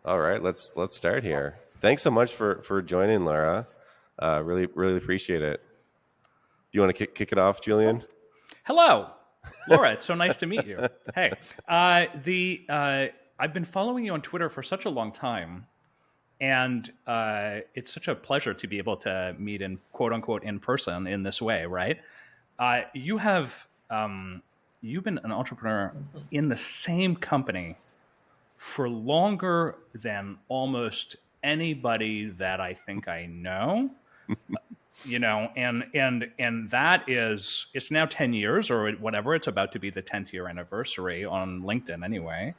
All right, let's start here. Thanks so much for joining, Laura. Really appreciate it. Do you want to kick it off, Of Julian? course. Hello, Laura. It's so nice to meet you. Hey, I've been following you on Twitter for such a long time, and it's such a pleasure to be able to meet in quote unquote in person in this way, right? You have you've been an entrepreneur in the same company for longer than almost anybody that I think I know. And that is, it's now 10 years or whatever. It's about to be the 10th year anniversary on LinkedIn anyway.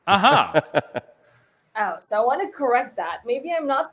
Aha. Oh, so I want to correct that. Maybe I'm not.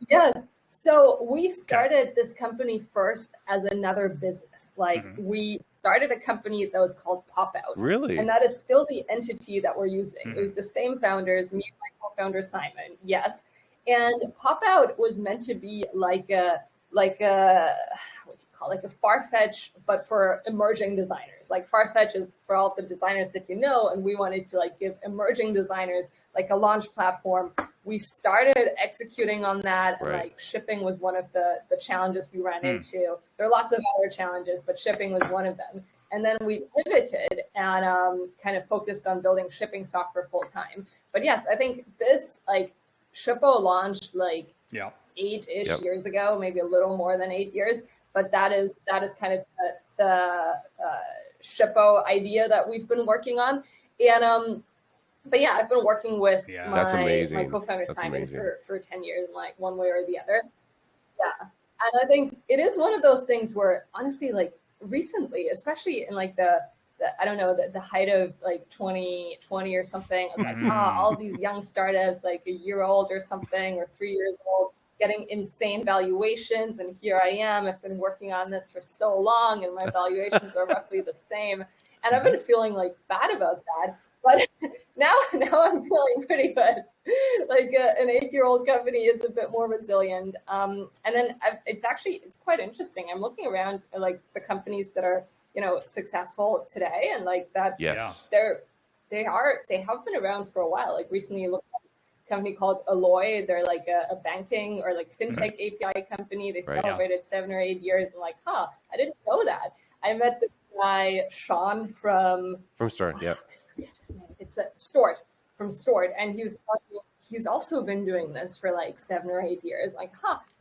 Yes. So we started this company first as another business. Like we started a company that was called Pop Out. Really? And that is still the entity that we're using. It was the same founders, me and my co-founder Simon. Yes. And Pop Out was meant to be like a what do you call it? Like a Farfetch, but for emerging designers. Like Farfetch is for all the designers that you know, and we wanted to like give emerging designers like a launch platform. We started executing on that, and like shipping was one of the challenges we ran into. There are lots of other challenges, but shipping was one of them. And then we pivoted and kind of focused on building shipping software full time. But yes, I think this like Shippo launched like 8-ish years ago, maybe a little more than 8 years. But that is kind of the Shippo idea that we've been working on. And but yeah, I've been working with my co-founder Simon for 10 years, like one way or the other. Yeah. And I think it is one of those things where honestly, like recently, especially in like the I don't know, the height of like 2020 or something, I was like, all these young startups, like a year old or something, or 3 years old, getting insane valuations. And here I am, I've been working on this for so long and my valuations are roughly the same. And I've been feeling like bad about that. But now I'm feeling pretty good. Like an 8-year-old company is a bit more resilient. And then it's quite interesting. I'm looking around like the companies that are, successful today, and like that. Yes. They have been around for a while. Like recently, you looked at a company called Alloy. They're like a banking or like fintech API company. They celebrated 7 or 8 years, and like, I didn't know that. I met this guy, Sean from Stored, yeah. I forget his name. It's Stored, from Stored. And he was talking, he's also been doing this for like 7 or 8 years. Like,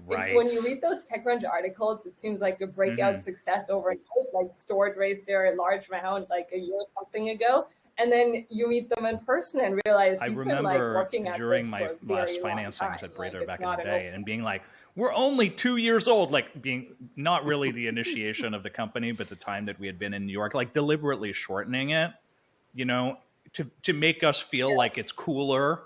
when you read those TechCrunch articles, it seems like a breakout success overnight, like Stored raised their large round like a year or something ago. And then you meet them in person and realize he's been like working at during this my for a last very long financings time. at Brather like, back in the day, and being like, we're only 2 years old, like being not really the initiation of the company, but the time that we had been in New York, like deliberately shortening it, to make us feel like it's cooler,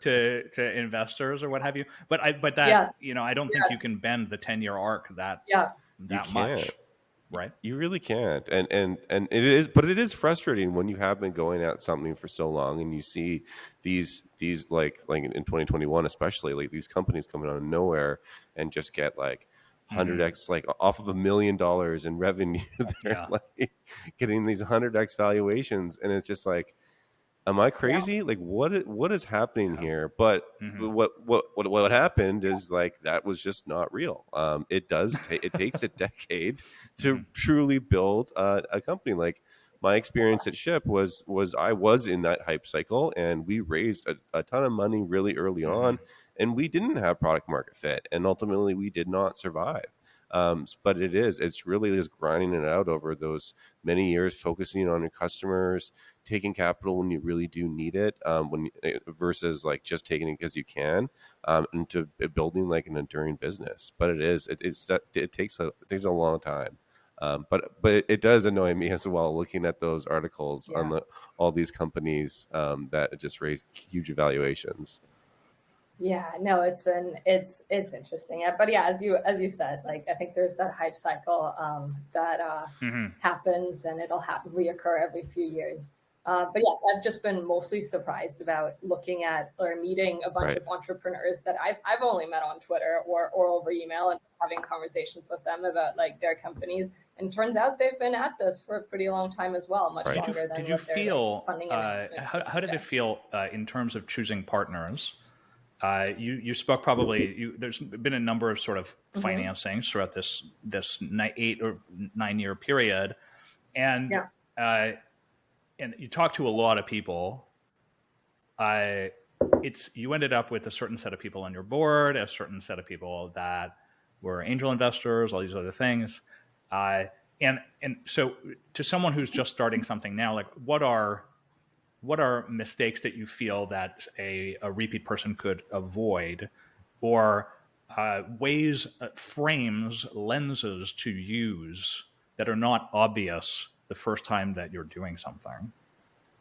to investors or what have you. But I don't think you can bend the 10-year arc that much. Right. You really can't. And it is frustrating when you have been going at something for so long and you see these like in 2021, especially like these companies coming out of nowhere and just get like 100x, like off of $1 million in revenue. They're like getting these 100x valuations. And it's just like, am I crazy? Like what is happening here? But what happened is like that was just not real. It takes a decade to truly build a company. Like my experience at Shyp was I was in that hype cycle, and we raised a ton of money really early on, and we didn't have product market fit, and ultimately we did not survive. But it's really just grinding it out over those many years, focusing on your customers, taking capital when you really do need it, versus like just taking it because you can, into building like an enduring business. But it takes a long time. But it does annoy me as well, looking at those articles on all these companies that just raise huge valuations. Yeah, no, it's interesting. But yeah, as you said, like I think there's that hype cycle that happens, and it'll reoccur every few years. But yes, I've just been mostly surprised about looking at or meeting a bunch of entrepreneurs that I've only met on Twitter or over email, and having conversations with them about like their companies. And turns out they've been at this for a pretty long time as well, much longer than did you what their feel, funding announcements how did it feel in terms of choosing partners? You spoke probably. There's been a number of sort of financings throughout this 8 or 9 year period, and you talked to a lot of people. You ended up with a certain set of people on your board, a certain set of people that were angel investors, all these other things, and so to someone who's just starting something now, like what are mistakes that you feel that a repeat person could avoid, or ways, frames, lenses to use that are not obvious the first time that you're doing something?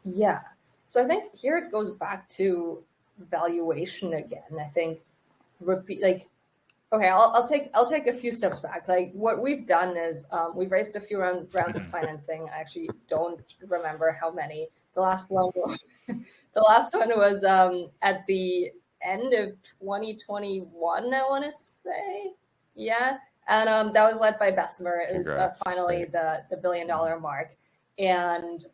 Yeah. So I think here it goes back to valuation again. I think I'll take a few steps back. Like what we've done is we've raised a few rounds of financing. I actually don't remember how many. The last one was at the end of 2021, I want to say. Yeah. And that was led by Bessemer. It was finally the $1 billion mark. And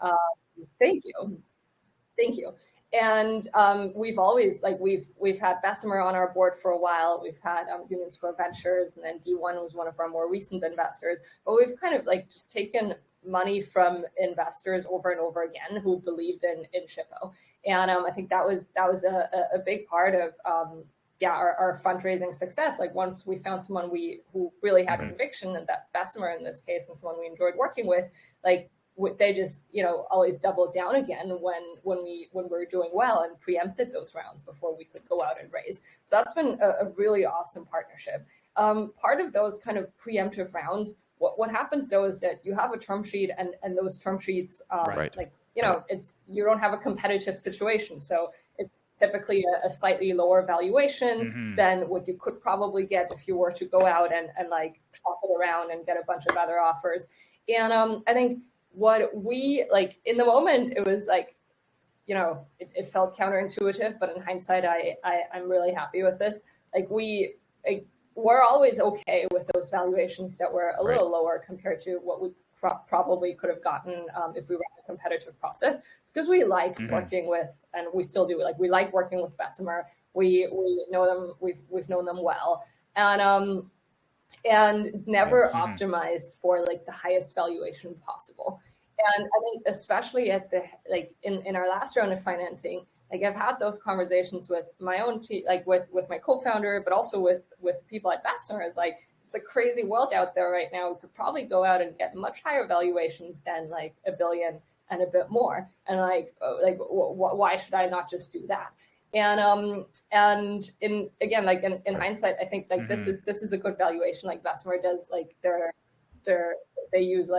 thank you. And we've always we've had Bessemer on our board for a while. We've had Union Square Ventures, and then D1 was one of our more recent investors. But we've kind of just taken money from investors over and over again who believed in Shippo. And I think that was a big part of our fundraising success. Like once we found someone who really had conviction, and that Bessemer in this case, and someone we enjoyed working with, they just always doubled down again when we were doing well and preempted those rounds before we could go out and raise. So that's been a really awesome partnership. Part of those kind of preemptive rounds, what happens though is that you have a term sheet, and those term sheets you don't have a competitive situation, so it's typically a slightly lower valuation than what you could probably get if you were to go out and shop it around and get a bunch of other offers. And I think what we in the moment, it was it felt counterintuitive, but in hindsight, I'm really happy with this. We're always okay with those valuations that were a little lower compared to what we probably could have gotten if we ran a competitive process, because we like working with, and we still do, we like working with Bessemer. We know them, we've known them well, and never optimized for the highest valuation possible. And I think especially at the in our last round of financing, I've had those conversations with my own team, with my co-founder, but also with people at Bessemer. It's a crazy world out there right now. We could probably go out and get much higher valuations than $1 billion and a bit more. And why should I not just do that? And in hindsight, I think this is a good valuation. Bessemer does they use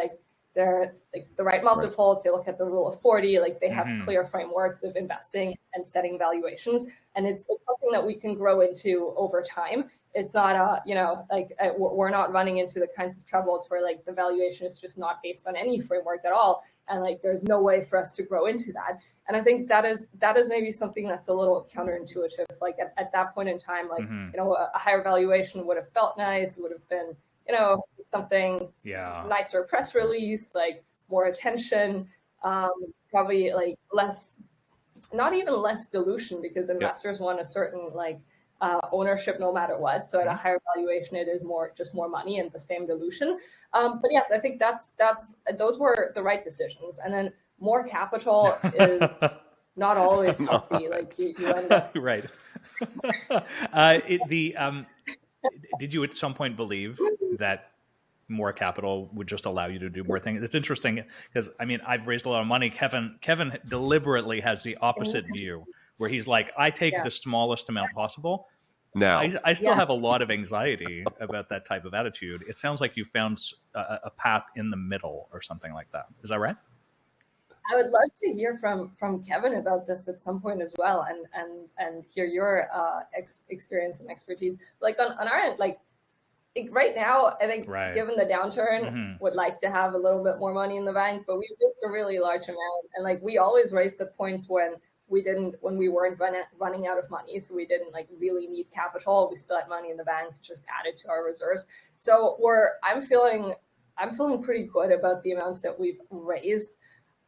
they're the right multiples. They look at the rule of 40. They have clear frameworks of investing and setting valuations, and it's something that we can grow into over time. It's not we're not running into the kinds of troubles where the valuation is just not based on any framework at all, and there's no way for us to grow into that. And I think that is maybe something that's a little counterintuitive. At that point in time, a higher valuation would have felt nice. It would have been something nicer press release, more attention, probably less, not even less dilution, because investors want a certain ownership no matter what. So at a higher valuation, it is just more money and the same dilution. But yes, I think those were the right decisions. And then more capital is not always healthy. You end up right. Did you at some point believe that more capital would just allow you to do more things? It's interesting because I've raised a lot of money. Kevin deliberately has the opposite view, where he's I take the smallest amount possible. Now I still have a lot of anxiety about that type of attitude. It sounds like you found a path in the middle or something like that. Is that right? I would love to hear from Kevin about this at some point as well, and hear your experience and expertise. On our end, right now, I think given the downturn, would like to have a little bit more money in the bank, but we've raised a really large amount, and we always raised the points when we weren't running out of money, so we didn't really need capital. We still had money in the bank, just added to our reserves. So I'm feeling I'm feeling pretty good about the amounts that we've raised.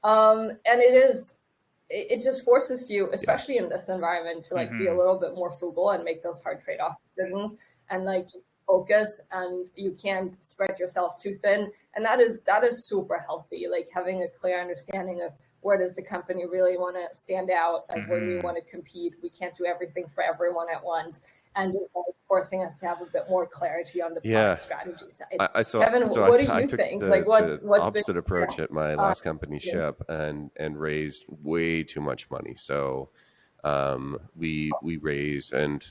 And it just forces you, especially in this environment, to like be a little bit more frugal and make those hard trade-off decisions and like just focus, and you can't spread yourself too thin. And that is super healthy, like having a clear understanding of where does the company really want to stand out, like where do we want to compete. We can't do everything for everyone at once, and just like forcing us to have a bit more clarity on the product strategy side. Kevin, what do you think? Like what's opposite approach at my last company, Shyp, and raised way too much money. So we raised, and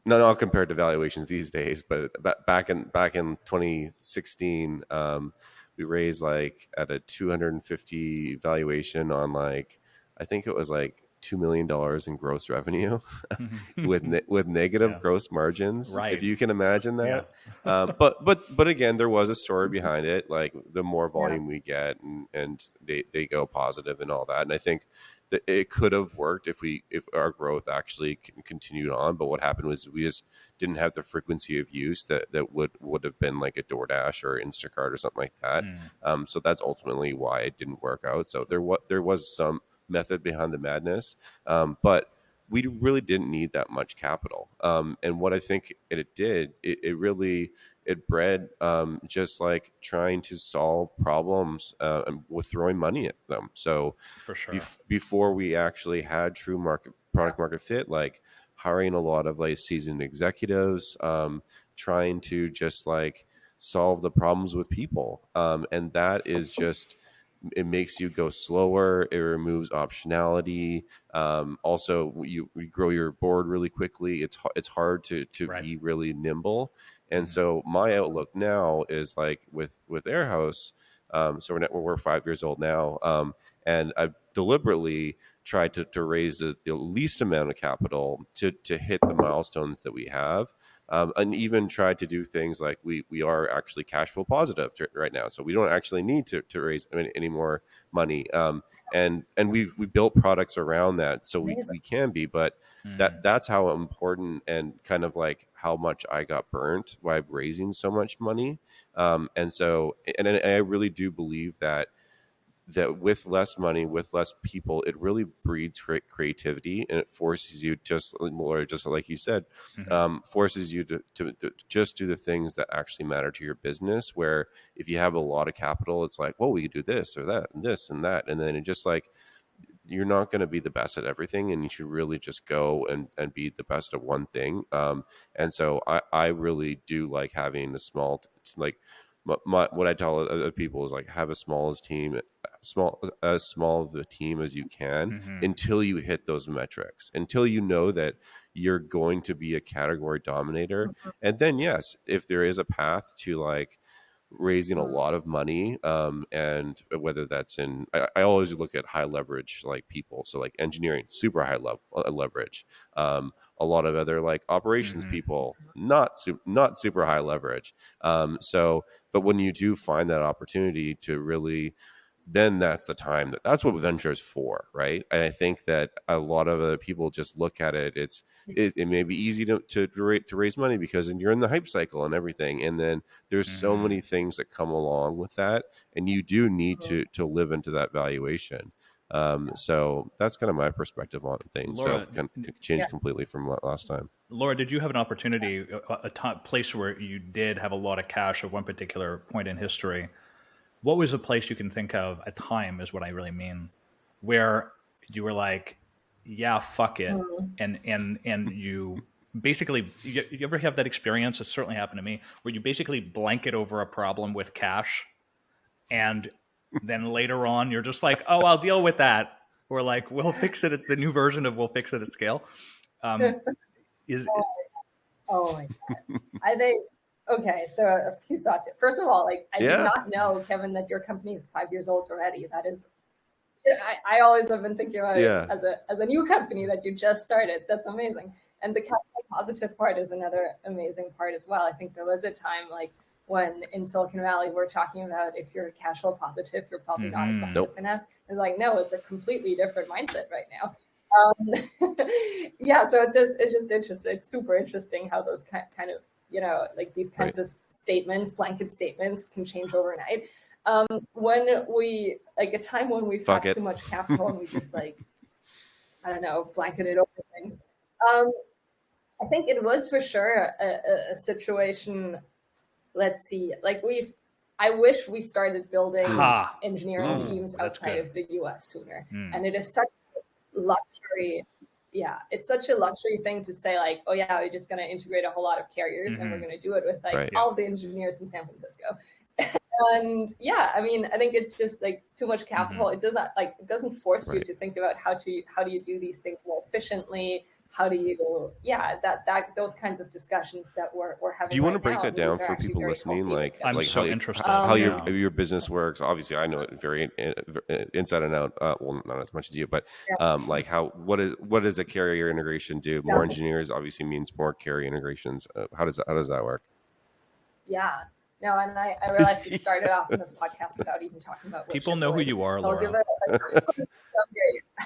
not all compared to valuations these days, but back in 2016, we raised like at a 250 valuation on like, I think it was like $2 million in gross revenue with negative gross margins. Right. If you can imagine that. But again, there was a story behind it. Like the more volume we get, and they go positive and all that. And I think that it could have worked if our growth actually continued on. But what happened was we just didn't have the frequency of use that would have been like a DoorDash or Instacart or something like that. So that's ultimately why it didn't work out. So there was some method behind the madness, but we really didn't need that much capital. And what I think it did, it really bred just like trying to solve problems with throwing money at them. So for sure, before we actually had true product market fit, like hiring a lot of like seasoned executives, trying to just like solve the problems with people, and that is just, it makes you go slower. It removes optionality. Also, you grow your board really quickly. It's hard to be really nimble. And so my outlook now is like with Airhouse. So we're 5 years old now, and I've deliberately tried to raise the least amount of capital to hit the milestones that we have. And even tried to do things like we are actually cash flow positive right now, so we don't actually need to raise any more money. And we built products around that, so we can be. But that's how important, and kind of like how much I got burnt by raising so much money. And so, and I really do believe that with less money, with less people, it really breeds creativity, and it forces you, just Laura, just like you said, forces you to just do the things that actually matter to your business. Where if you have a lot of capital, it's like, well, we could do this or that and this and that, and then it just like, you're not going to be the best at everything, and you should really just go and be the best at one thing. And so I really do like having a small, like what I tell other people is like, have as small of the team as you can until you hit those metrics, until you know that you're going to be a category dominator. And then yes, if there is a path to like raising a lot of money, and whether that's in, I always look at high leverage like people, so like engineering, super high leverage, a lot of other like operations people, not super high leverage. So but when you do find that opportunity to really, then that's the time that's what venture is for, right? And I think that a lot of other people just look at it. It may be easy to raise money because you're in the hype cycle and everything, and then there's so many things that come along with that, and you do need to live into that valuation. So that's kind of my perspective on things. Laura, so it changed completely from last time. Laura, did you have an opportunity, a place where you did have a lot of cash at one particular point in history? What was a place you can think of, a time is what I really mean, where you were like, yeah, fuck it. And you basically, you ever have that experience? It certainly happened to me, where you basically blanket over a problem with cash, and then later on you're just like, oh, I'll deal with that. Or like, we'll fix it at the new version of we'll fix it at scale. Oh my God. Okay, so a few thoughts. First of all, like I did not know, Kevin, that your company is 5 years old already. That is, I always have been thinking about it as a new company that you just started. That's amazing. And the cash flow positive part is another amazing part as well. I think there was a time like when in Silicon Valley we're talking about, if you're cash flow positive, you're probably not aggressive enough. It's like, no, it's a completely different mindset right now. So it's just interesting. It's super interesting how those kind of like these kinds of statements, blanket statements, can change overnight. When we like a time when we've got too much capital and we just like, I don't know, blanketed over things. I think it was for sure a situation. Let's see, like I wish we started building engineering teams outside of the US sooner. And it is such a luxury. Yeah, it's such a luxury thing to say like, oh yeah, we're just going to integrate a whole lot of carriers and we're going to do it with like all of the engineers in San Francisco. And yeah, I mean, I think it's just like too much capital. It does not like, it doesn't force you to think about how do you do these things more efficiently? How do you, those kinds of discussions that we're having. Do you want to break that down for people listening? Like, I'm so interested. How your business works. Obviously, I know it very inside and out. Well, not as much as you, but like what does a carrier integration do? More engineers obviously means more carrier integrations. How does that work? Yeah. No, and I realized we started off in this podcast without even talking about what people know who you are, so Laura. I'll give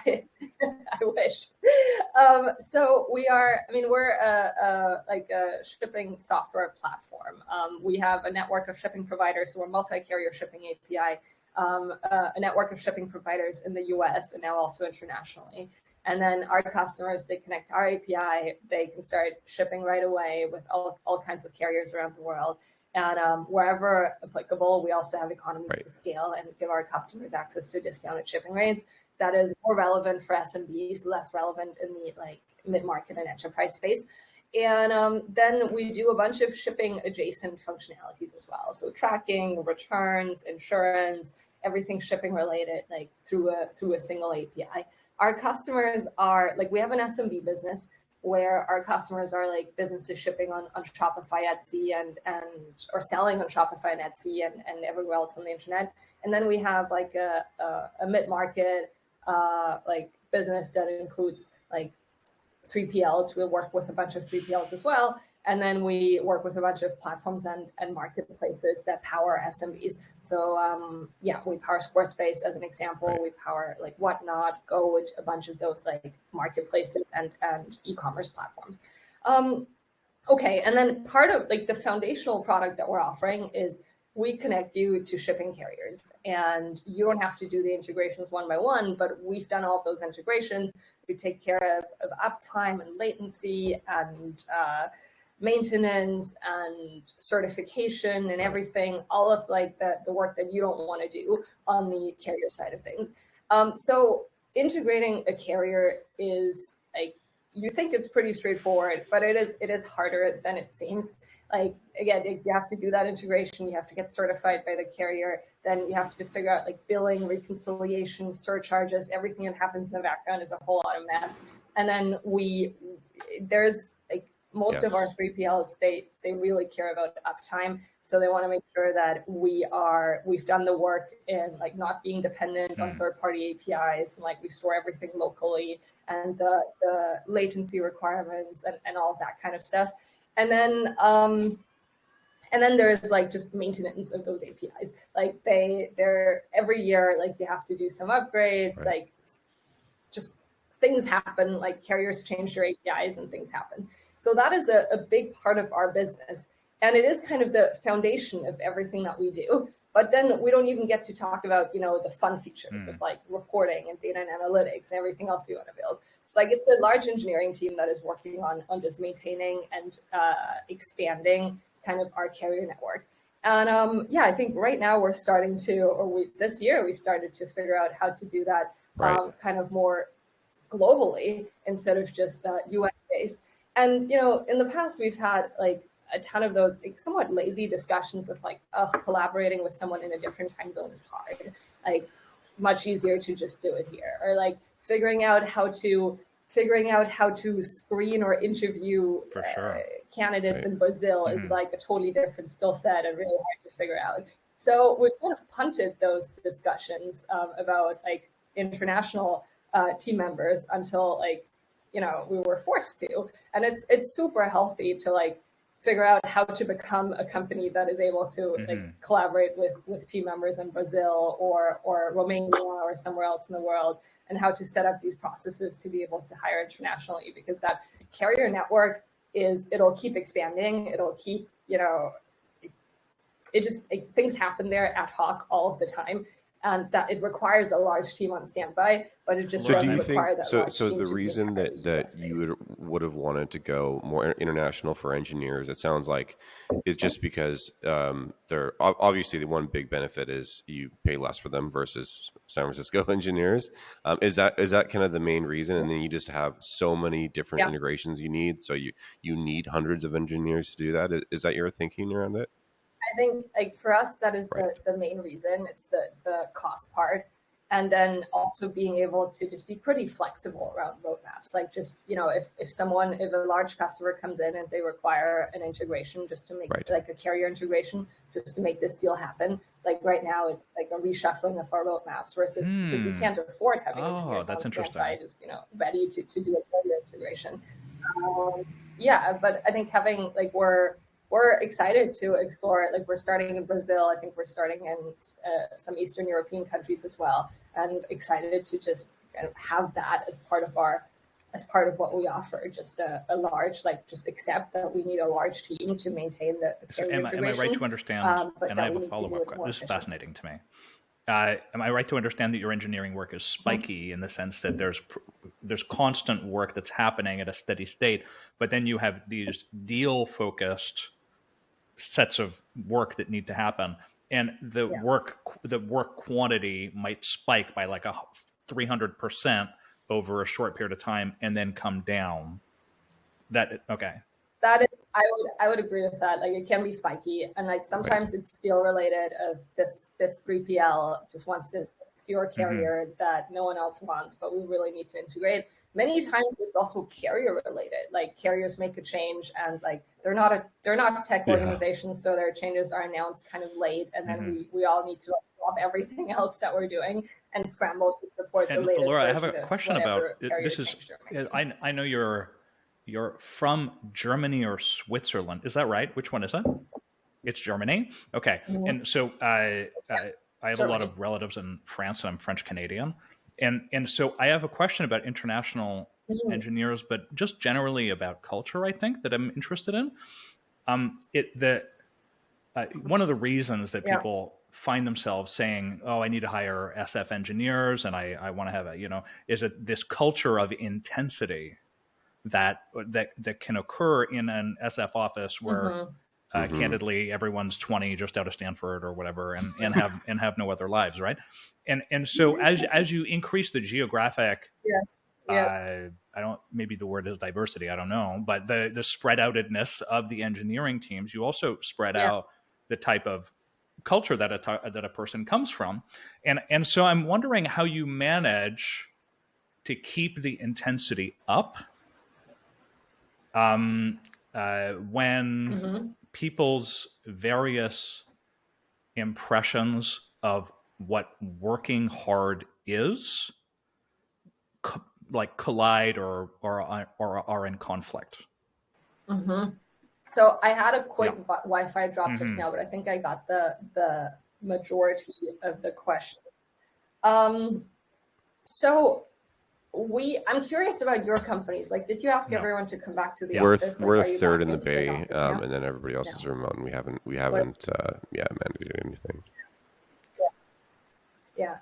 it I wish. So we are, I mean, we're like a shipping software platform. We have a network of shipping providers, so we're multi-carrier shipping API, a network of shipping providers in the US and now also internationally. And then our customers, they connect to our API, they can start shipping right away with all kinds of carriers around the world. And wherever applicable, we also have economies of scale and give our customers access to discounted shipping rates. That is more relevant for SMBs, less relevant in the like mid-market and enterprise space. And then we do a bunch of shipping adjacent functionalities as well. So tracking, returns, insurance, everything shipping related, like through a single API. Our customers are like, we have an SMB business where our customers are like businesses shipping on Shopify, Etsy, and or selling on Shopify and Etsy and everywhere else on the internet. And then we have like a mid-market like business that includes like 3PLs. We'll work with a bunch of 3PLs as well. And then we work with a bunch of platforms and marketplaces that power SMBs. So we power Squarespace as an example. We power like Whatnot, Go, which a bunch of those like marketplaces and e-commerce platforms. Okay, and then part of like the foundational product that we're offering is we connect you to shipping carriers, and you don't have to do the integrations one by one, but we've done all of those integrations. We take care of uptime and latency and maintenance and certification and everything, all of like the work that you don't want to do on the carrier side of things. So integrating a carrier is like, you think it's pretty straightforward, but it is harder than it seems. Like, again, you have to do that integration. You have to get certified by the carrier. Then you have to figure out like billing, reconciliation, surcharges, everything that happens in the background is a whole lot of mess. And then there's like, most of our 3PLs, they really care about uptime. So they want to make sure that we've done the work in like not being dependent on third-party APIs, and like we store everything locally, and the latency requirements and all of that kind of stuff. And then there's like just maintenance of those APIs. Like they're every year, like you have to do some upgrades, like just things happen, like carriers change their APIs and things happen. So that is a big part of our business. And it is kind of the foundation of everything that we do. But then we don't even get to talk about, the fun features of like reporting and data and analytics and everything else we want to build. It's like, it's a large engineering team that is working on just maintaining and expanding kind of our carrier network. And I think right now we're starting to, this year we started to figure out how to do that kind of more globally instead of just US based. And, in the past, we've had like a ton of those like, somewhat lazy discussions of like, collaborating with someone in a different time zone is hard. Like, much easier to just do it here. Or like figuring out how to screen or interview candidates in Brazil is like a totally different skill set and really hard to figure out. So we've kind of punted those discussions about like international team members until like, we were forced to. And it's super healthy to like figure out how to become a company that is able to like collaborate with team members in Brazil or Romania or somewhere else in the world, and how to set up these processes to be able to hire internationally, because that carrier network is it'll keep expanding. It'll keep, it just, things happen there ad hoc all of the time. And that it requires a large team on standby, but it just doesn't require that large so team the to be reason entirely that US-based. you would have wanted to go more international for engineers, it sounds like, is just because they're obviously, the one big benefit is you pay less for them versus San Francisco engineers. Is that kind of the main reason? And then you just have so many different integrations you need, so you need hundreds of engineers to do that. Is that your thinking around it? I think, like, for us, that is Right. the main reason. It's the cost part. And then also being able to just be pretty flexible around roadmaps. Like, just, if a large customer comes in and they require an integration just to make like a carrier integration, just to make this deal happen. Like right now, it's like a reshuffling of our roadmaps versus because we can't afford having engineers on standby, just, ready to do a carrier integration. But I think having, like, we're excited to explore. Like, we're starting in Brazil. I think we're starting in some Eastern European countries as well, and excited to just kind of have that as part of what we offer. Just a large, like, just accept that we need a large team to maintain the carrier integrations. Am I right to understand? And I have a follow-up question. This is fascinating to me. Am I right to understand that your engineering work is spiky in the sense that there's constant work that's happening at a steady state, but then you have these deal-focused sets of work that need to happen, and the work quantity might spike by like 300% over a short period of time, and then come down. That is, I would agree with that. Like, it can be spiky, and like sometimes it's deal related. Of this 3PL just wants this obscure carrier that no one else wants, but we really need to integrate. Many times it's also carrier related. Like, carriers make a change, and like they're not tech organizations, so their changes are announced kind of late, and then we all need to drop everything else that we're doing and scramble to support the latest. Laura, I version have a question about this. I know you're from Germany or Switzerland. Is that right? Which one is it? It's Germany. Okay. And so I have a lot of relatives in France, and I'm French Canadian. And so I have a question about international engineers, but just generally about culture, I think, that I'm interested in. One of the reasons that people find themselves saying, "Oh, I need to hire SF engineers, and I want to have is that this culture of intensity that can occur in an SF office where candidly everyone's 20, just out of Stanford or whatever, and have no other lives, right? And so as you increase the geographic, maybe the word is diversity, I don't know, but the spread outedness of the engineering teams, you also spread out the type of culture that a person comes from, and so I'm wondering how you manage to keep the intensity up when people's various impressions of what working hard is collide or are in conflict. So I had a quick Wi-Fi drop just now, but I think I got the majority of the question. So I'm curious about your companies. Like, did you ask everyone to come back to the office? We're third in the Bay, and then everybody else is remote, and we haven't mandated anything.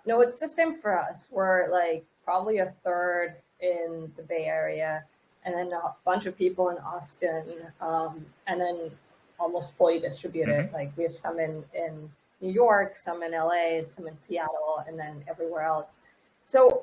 No, it's the same for us. We're like probably a third in the Bay Area, and then a bunch of people in Austin, and then almost fully distributed. Like, we have some in New York, some in LA, some in Seattle, and then everywhere else. So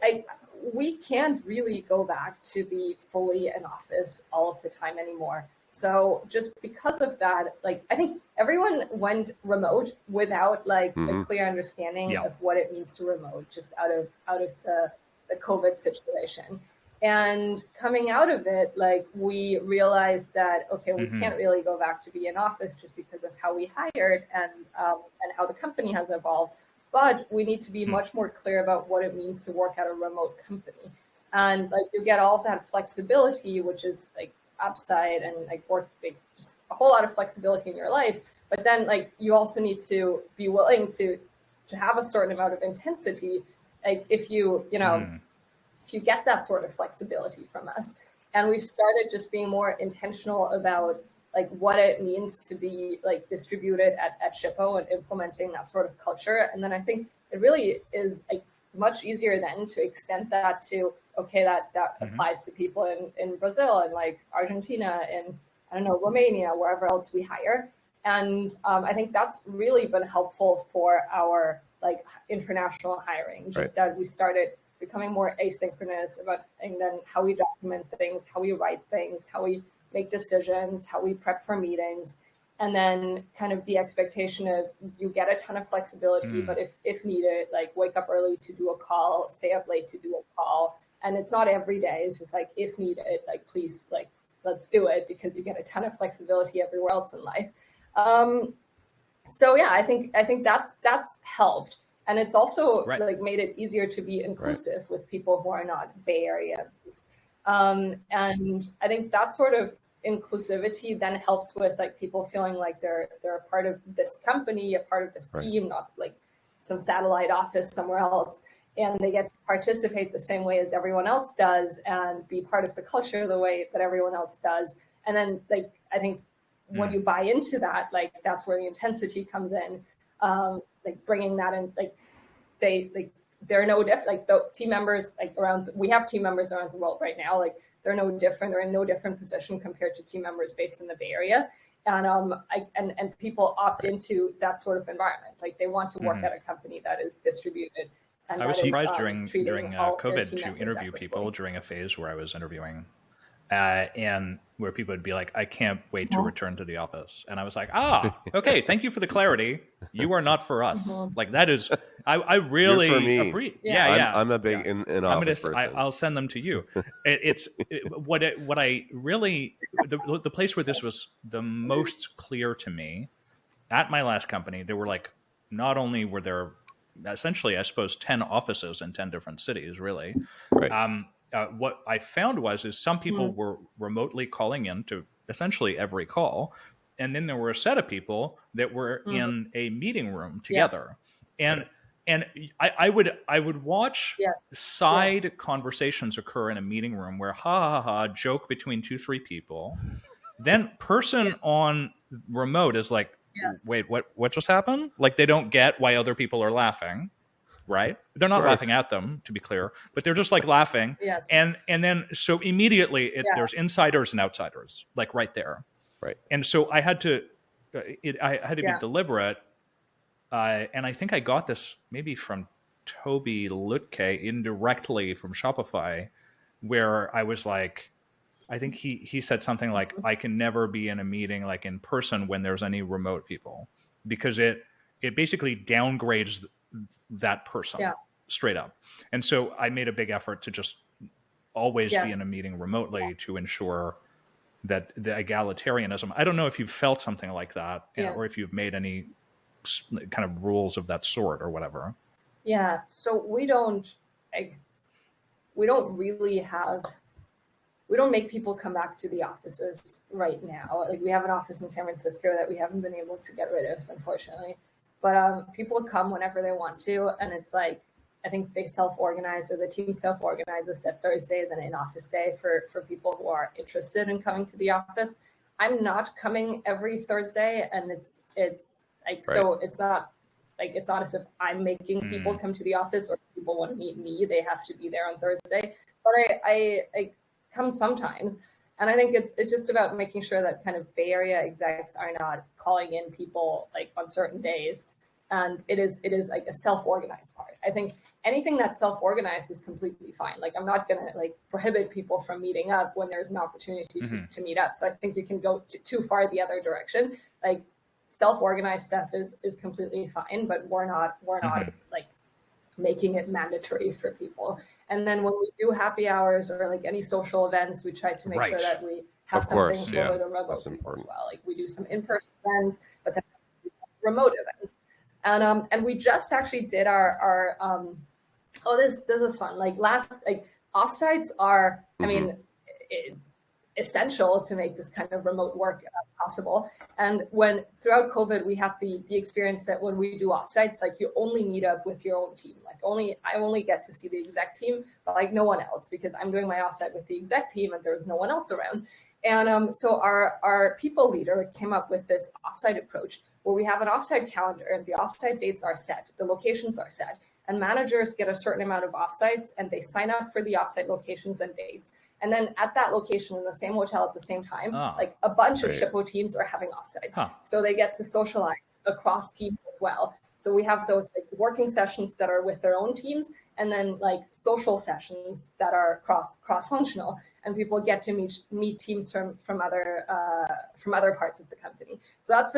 we can't really go back to be fully in office all of the time anymore. So just because of that, like, I think everyone went remote without like a clear understanding of what it means to remote, just out of the COVID situation. And coming out of it, like, we realized that, okay, we can't really go back to be in office just because of how we hired and how the company has evolved. But we need to be much more clear about what it means to work at a remote company. And like, you get all of that flexibility, which is like upside, and like just a whole lot of flexibility in your life. But then like, you also need to be willing to have a certain amount of intensity. Like, if you get that sort of flexibility from us. And we've started just being more intentional about like what it means to be like distributed at Shippo and implementing that sort of culture. And then I think it really is like much easier then to extend that to, okay, that applies to people in Brazil and like Argentina and I don't know, Romania, wherever else we hire. And I think that's really been helpful for our like international hiring, just that we started becoming more asynchronous about and then how we document things, how we write things, how we make decisions, how we prep for meetings, and then kind of the expectation of you get a ton of flexibility, but if needed, like wake up early to do a call, stay up late to do a call. And it's not every day, it's just like if needed, like please, like let's do it because you get a ton of flexibility everywhere else in life. So yeah, I think that's helped. And it's also like made it easier to be inclusive with people who are not Bay Area. And I think that sort of inclusivity then helps with like people feeling like they're a part of this company, a part of this team, not like some satellite office somewhere else. And they get to participate the same way as everyone else does and be part of the culture the way that everyone else does. And then like, I think when you buy into that, like that's where the intensity comes in, like bringing that in, like they're no different, like the team members like we have team members around the world right now, like they're no different or in no different position compared to team members based in the Bay Area. And and people opt into that sort of environment. Like they want to work at a company that is distributed. And I was surprised during COVID to interview people during a phase where I was interviewing and where people would be like, I can't wait to return to the office. And I was like, okay, thank you for the clarity. You are not for us. Like that is, I really appreciate. Yeah. I'm a big in office person. I'll send them to you. What I really, the place where this was the most clear to me at my last company, there were like, not only were there essentially, I suppose, 10 offices in 10 different cities, really. Right. What I found is some people were remotely calling in to essentially every call. And then there were a set of people that were in a meeting room together. And I would watch side conversations occur in a meeting room where joke between 2-3 people. Then person on remote is like, wait, what just happened? Like they don't get why other people are laughing. Right? They're not laughing at them, to be clear, but they're just like laughing. And then so immediately there's insiders and outsiders, like right there. Right. And so I had to be deliberate. And I think I got this maybe from Toby Lutke indirectly from Shopify, where I was like, I think he said something like, I can never be in a meeting like in person when there's any remote people, because it basically downgrades that person straight up. And so I made a big effort to just always be in a meeting remotely to ensure that the egalitarianism, I don't know if you've felt something like that or if you've made any kind of rules of that sort or whatever. Yeah. So we don't make people come back to the offices right now. Like we have an office in San Francisco that we haven't been able to get rid of, unfortunately. But people come whenever they want to, and it's like I think they self-organize, or the team self-organizes that Thursday is an in-office day for people who are interested in coming to the office. I'm not coming every Thursday, and it's like so it's not like it's not as if I'm making people come to the office or people want to meet me. They have to be there on Thursday, but I come sometimes. And I think it's just about making sure that kind of Bay Area execs are not calling in people like on certain days. And it is like a self-organized part. I think anything that's self-organized is completely fine. Like I'm not gonna like prohibit people from meeting up when there's an opportunity to meet up. So I think you can go too far the other direction. Like self-organized stuff is completely fine, but we're not like making it mandatory for people. And then when we do happy hours or like any social events, we try to make sure that we have something for the remote people as well. Like we do some in-person events, but then remote events. And we just actually did our this is fun. Like offsites are, I mean, essential to make this kind of remote work possible. And when throughout COVID, we had the experience that when we do offsites, like you only meet up with your own team. Like I only get to see the exec team, but like no one else, because I'm doing my offsite with the exec team and there's no one else around. And so our people leader came up with this offsite approach where we have an offsite calendar and the offsite dates are set, the locations are set, and managers get a certain amount of offsites and they sign up for the offsite locations and dates. And then at that location in the same hotel at the same time, like a bunch of Shippo teams are having offsites. So they get to socialize across teams as well. So we have those like working sessions that are with their own teams, and then like social sessions that are cross-functional, and people get to meet teams from other parts of the company. So that's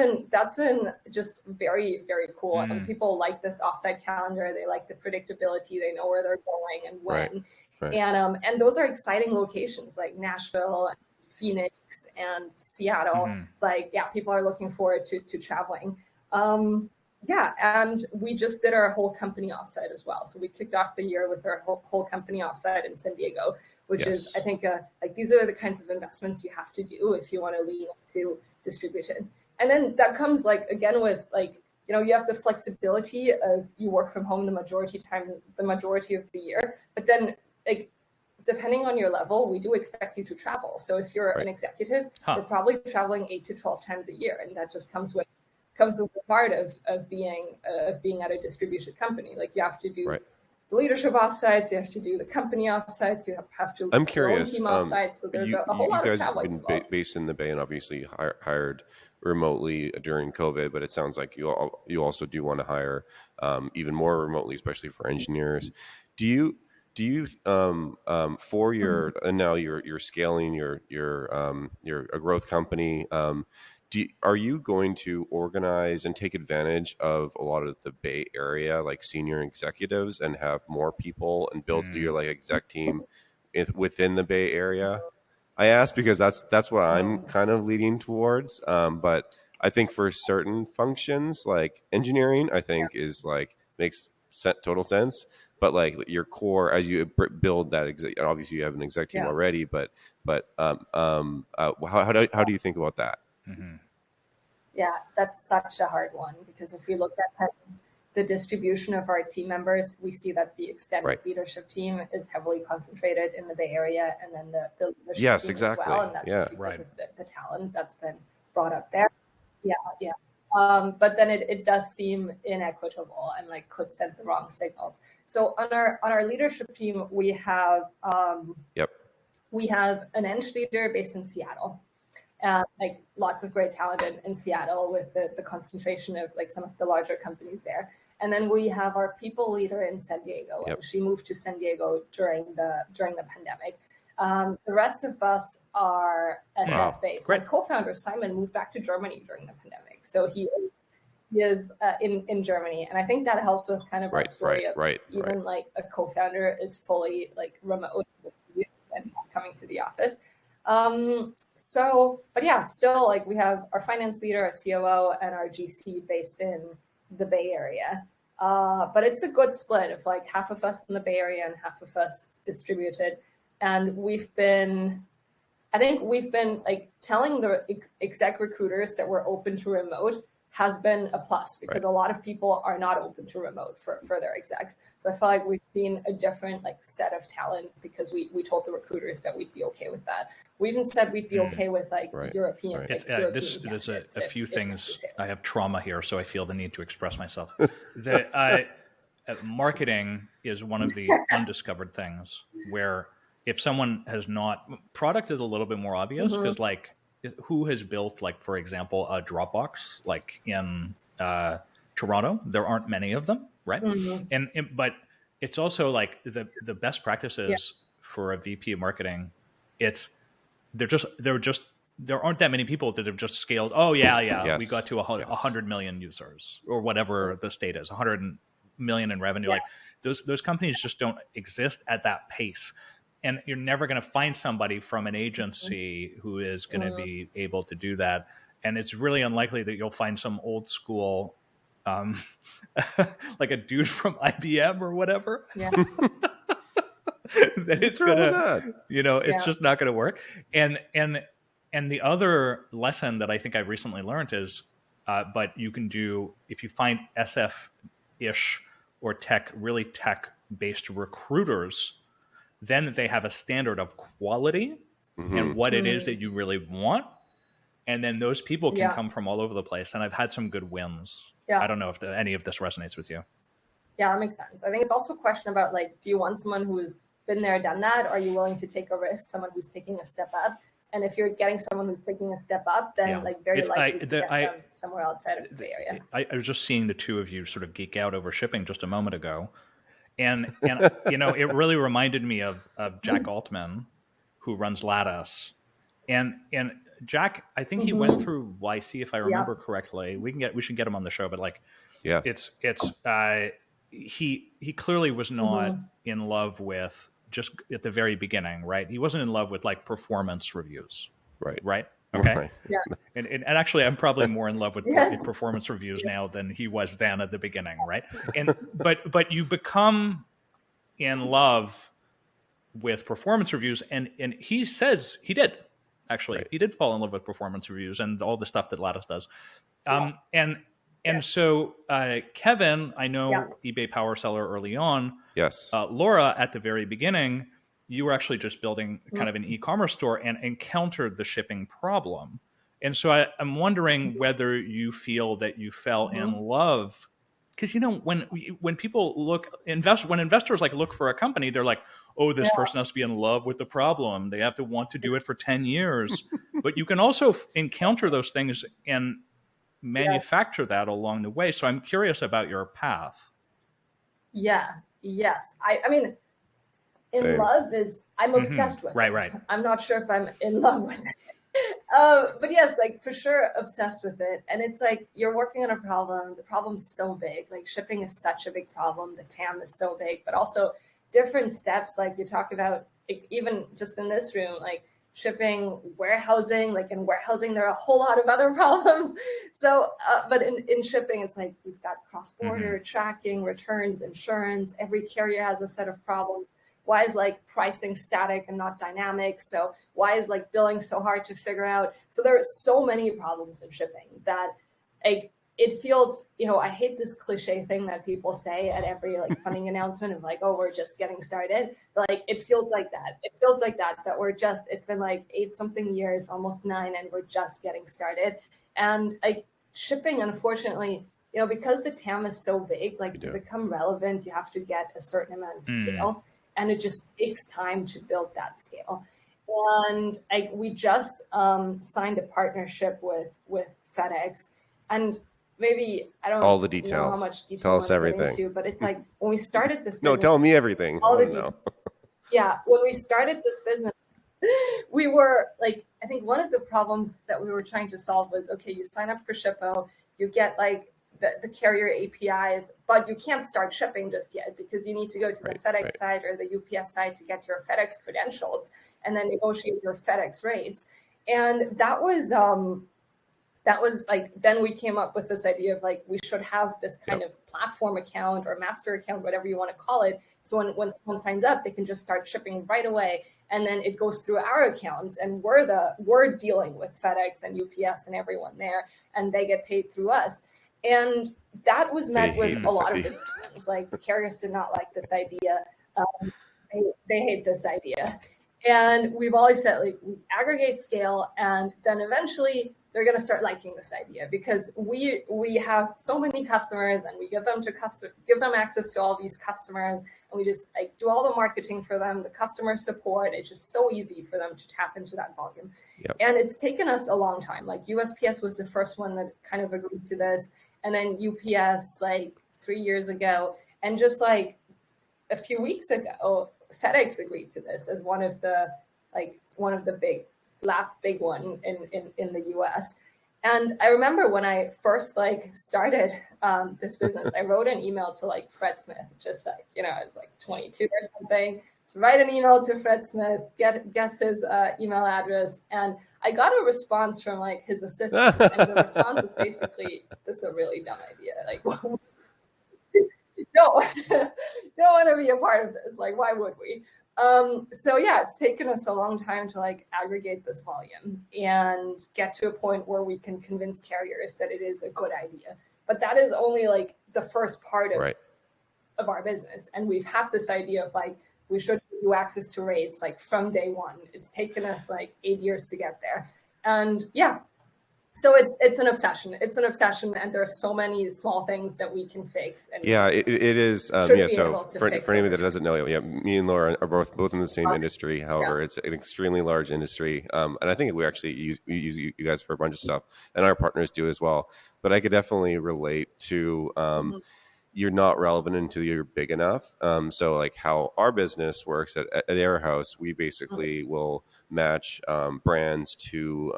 been just very, very cool. And people like this offsite calendar. They like the predictability. They know where they're going and when. Right. And those are exciting locations like Nashville, Phoenix, and Seattle. It's like, yeah, people are looking forward to traveling. And we just did our whole company offsite as well. So we kicked off the year with our whole company offsite in San Diego, which is, I think, like these are the kinds of investments you have to do if you want to lean into distributed. And then that comes like, again, with like, you know, you have the flexibility of you work from home the majority of the year, but then like, depending on your level, we do expect you to travel. So if you're an executive, you're probably traveling 8 to 12 times a year. And that just comes with the part of being at a distributed company. Like you have to do the leadership offsites, you have to do the company offsites, you have to I'm curious, team offsites. So there's a whole lot of traveling. You guys have been based in the Bay and obviously hired remotely during COVID, but it sounds like you also do want to hire even more remotely, especially for engineers. Do you for your and now you're scaling you're a growth company, are you going to organize and take advantage of a lot of the Bay Area, like senior executives, and have more people and build your like exec team within the Bay Area? I ask because that's what I'm kind of leading towards. But I think for certain functions like engineering, I think is like makes total sense. But like your core, as you build that exec, obviously you have an exec team already. But how do you think about that? Yeah, that's such a hard one, because if we look at kind of the distribution of our team members, we see that the extended leadership team is heavily concentrated in the Bay Area, and then the leadership team as well. And that's just because of the talent that's been brought up there. But then it does seem inequitable and like could send the wrong signals. So on our leadership team, we have an eng leader based in Seattle. Like lots of great talent in Seattle with the concentration of like some of the larger companies there. And then we have our people leader in San Diego, and she moved to San Diego during the pandemic. The rest of us are SF based. My co-founder Simon moved back to Germany during the pandemic, so he is in Germany, and I think that helps with kind of our story of even like a co-founder is fully like remote and not coming to the office. But yeah, still like we have our finance leader, our COO, and our GC based in the Bay Area. But it's a good split of like half of us in the Bay Area and half of us distributed. And I think we've been like telling the exec recruiters that we're open to remote has been a plus, because a lot of people are not open to remote for their execs. So I feel like we've seen a different like set of talent because we told the recruiters that we'd be okay with that. We even said we'd be okay with like European. There's a few things. I have trauma here, so I feel the need to express myself. Marketing is one of the undiscovered things where if someone has not, product is a little bit more obvious because like who has built like, for example, a Dropbox like in Toronto? There aren't many of them, right? But it's also like the best practices for a VP of marketing. There aren't that many people that have just scaled. Oh yeah, we got to 100 million users or whatever the state is, 100 million in revenue. Like those companies just don't exist at that pace. And you're never going to find somebody from an agency who is going to be able to do that. And it's really unlikely that you'll find some old school, like a dude from IBM or whatever. Yeah. That it's gonna, it's just not going to work. And And the other lesson that I think I recently learned is, but you can do, if you find SF-ish or really tech-based recruiters, then they have a standard of quality and what it is that you really want. And then those people can come from all over the place. And I've had some good wins. I don't know if any of this resonates with you. Yeah, that makes sense. I think it's also a question about, like, do you want someone who's been there, done that? Or are you willing to take a risk, someone who's taking a step up? And if you're getting someone who's taking a step up, then like very likely to get them somewhere outside of the Bay Area. I was just seeing the two of you sort of geek out over shipping just a moment ago. And you know, it really reminded me of Jack Altman, who runs Lattice. And Jack, I think he went through YC, if I remember correctly. We should get him on the show, but like, he clearly was not in love with, just at the very beginning, right? He wasn't in love with like performance reviews, right? Okay. Right. Yeah. And actually, I'm probably more in love with performance reviews now than he was then at the beginning, right? And but you become in love with performance reviews, and he says he did. Actually, he did fall in love with performance reviews and all the stuff that Lattice does. And so Kevin, I know eBay power seller early on. Yes. Laura, at the very beginning, you were actually just building kind of an e-commerce store and encountered the shipping problem. And so I'm wondering whether you feel that you fell in love, because, you know, when people when investors like look for a company, they're like, oh, this person has to be in love with the problem. They have to want to do it for 10 years. But you can also encounter those things and manufacture that along the way. So I'm curious about your path. Yeah. Yes. I mean, in love is, I'm obsessed with it. Right. I'm not sure if I'm in love with it. But yes, like for sure obsessed with it. And it's like, you're working on a problem. The problem's so big. Like shipping is such a big problem. The TAM is so big, but also different steps. Like you talk about, even just in this room, like shipping, warehousing, like in warehousing, there are a whole lot of other problems. So, but in shipping, it's like, we've got cross-border tracking, returns, insurance. Every carrier has a set of problems. Why is like pricing static and not dynamic? So why is like billing so hard to figure out? So there are so many problems in shipping that it feels, you know, I hate this cliche thing that people say at every like funding announcement of like, oh, we're just getting started. But like, it feels like that. It feels like that it's been like 8 something years, almost 9, and we're just getting started. And like shipping, unfortunately, you know, because the TAM is so big, like to become relevant, you have to get a certain amount of scale. And it just takes time to build that scale. And we just signed a partnership with FedEx. And maybe, I don't all the details. Know how much detail tell us everything. Into, but it's like when we started this business. No, tell me everything. All the details. Yeah, when we started this business, we were like, I think one of the problems that we were trying to solve was, okay, you sign up for Shippo, you get like the carrier APIs, but you can't start shipping just yet because you need to go to the FedEx side or the UPS side to get your FedEx credentials and then negotiate your FedEx rates. And that was like, then we came up with this idea of like, we should have this kind of platform account or master account, whatever you want to call it. So when someone signs up, they can just start shipping right away. And then it goes through our accounts and we're dealing with FedEx and UPS and everyone there, and they get paid through us. And that was met with a lot of resistance. Like the carriers did not like this idea. They hate this idea. And we've always said, like, we aggregate scale, and then eventually they're going to start liking this idea because we have so many customers, and we give them access to all these customers, and we just like do all the marketing for them, the customer support. It's just so easy for them to tap into that volume. And it's taken us a long time. Like USPS was the first one that kind of agreed to this, and then UPS like 3 years ago, and just like a few weeks ago, FedEx agreed to this as one of the last big one in the US. And I remember when I first like started this business, I wrote an email to like Fred Smith, just like, you know, I was like 22 or something. So write an email to Fred Smith, guess his email address. And I got a response from like his assistant. And the response was basically, this is a really dumb idea. Like, don't want to be a part of this. Like, why would we? So yeah, it's taken us a long time to like aggregate this volume and get to a point where we can convince carriers that it is a good idea. But that is only like the first part of our business. And we've had this idea of like, we should give you access to rates like from day one. It's taken us like 8 years to get there. And yeah, so it's an obsession. It's an obsession, and there are so many small things that we can fix. And yeah, it is. Yeah, so for anybody that doesn't know, yeah, me and Laura are both in the same industry. However, it's an extremely large industry, and I think we actually use you guys for a bunch of stuff, and our partners do as well. But I could definitely relate to. You're not relevant until you're big enough. So like how our business works at Airhouse, we basically will match brands to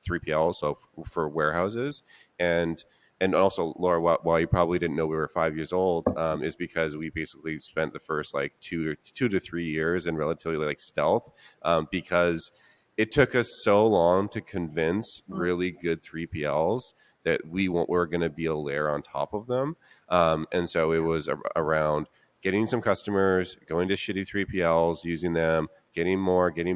3PLs, so for warehouses. And also, Laura, why you probably didn't know we were 5 years old is because we basically spent the first like 2 to 3 years in relatively like stealth, because it took us so long to convince really good 3PLs that we were going to be a layer on top of them. And so it was around getting some customers, going to shitty 3PLs, using them, getting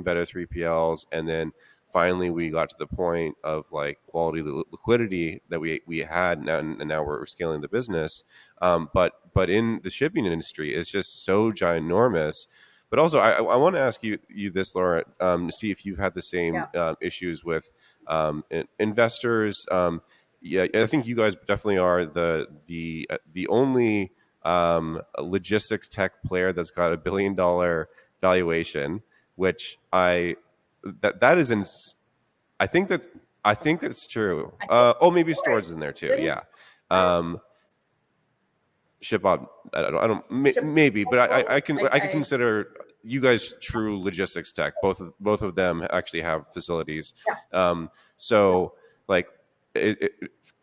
better 3PLs. And then finally we got to the point of like quality liquidity that we had, and now we're scaling the business. But in the shipping industry, it's just so ginormous. But also, I want to ask you this, Laura, to see if you've had the same issues with investors. Yeah, I think you guys definitely are the only logistics tech player that's got $1 billion valuation, which that is I think that's true. Maybe storage is in there too. Yeah. Shippo, I don't maybe, but I can consider you guys true logistics tech. Both of them actually have facilities. So like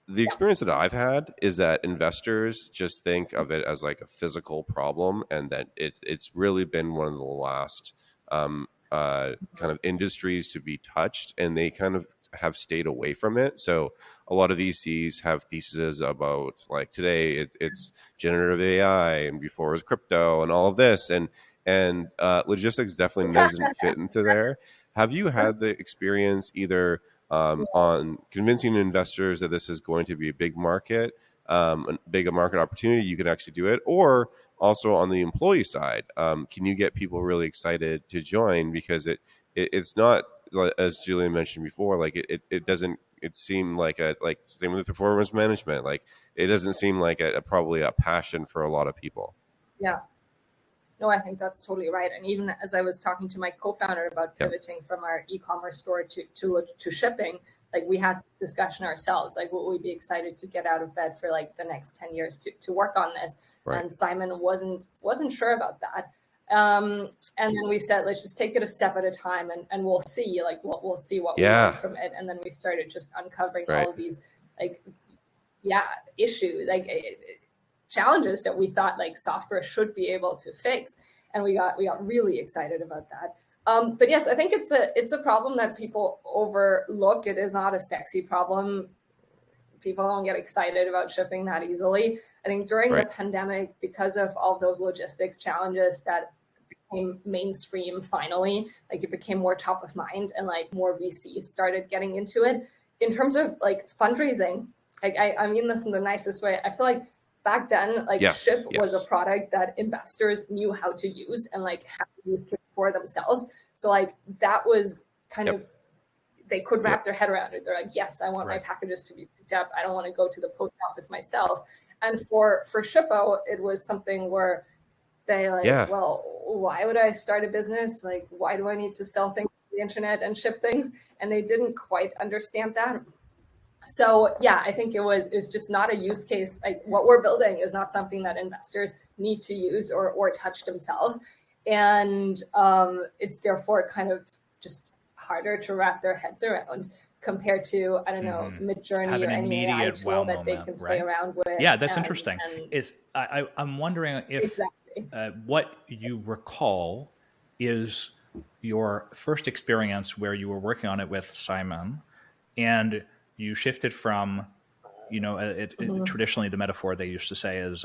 the experience that I've had is that investors just think of it as like a physical problem, and that it's really been one of the last kind of industries to be touched, and they kind of have stayed away from it. So a lot of VCs have theses about like today it's generative AI, and before it was crypto and all of this, and logistics definitely doesn't fit into there. Have you had the experience either on convincing investors that this is going to be a big market, a market opportunity, you can actually do it, or also on the employee side, can you get people really excited to join? Because it's not, as Julian mentioned before, like it doesn't seem like same with performance management, like it doesn't seem like probably a passion for a lot of people. Yeah. No, I think that's totally right. And even as I was talking to my co-founder about pivoting from our e-commerce store to shipping, like we had this discussion ourselves, like would we be excited to get out of bed for like the next 10 years to work on this? Right. And Simon wasn't sure about that. And then we said, let's just take it a step at a time, and we'll see, like we'll see what we learn from it. And then we started just uncovering all of these issues, challenges that we thought like software should be able to fix, and we got really excited about that. But yes, I think it's a problem that people overlook. It is not a sexy problem. People don't get excited about shipping that easily. I think during the pandemic, because of all those logistics challenges that became mainstream finally, like it became more top of mind, and like more VCs started getting into it. In terms of like fundraising, like I mean this in the nicest way, I feel like back then, like Shyp was a product that investors knew how to use and like how to use it for themselves. So like that was kind of, they could wrap their head around it. They're like, yes, I want my packages to be picked up. I don't want to go to the post office myself. And for Shippo, it was something where they well, why would I start a business? Like, why do I need to sell things on the internet and ship things? And they didn't quite understand that. So yeah, I think it's just not a use case. Like what we're building is not something that investors need to use or touch themselves. And it's therefore kind of just harder to wrap their heads around compared to, I don't know, Midjourney or any AI tool that they can play around with. Yeah, that's interesting. I'm wondering if what you recall is your first experience where you were working on it with Simon, and you shifted from, traditionally the metaphor they used to say is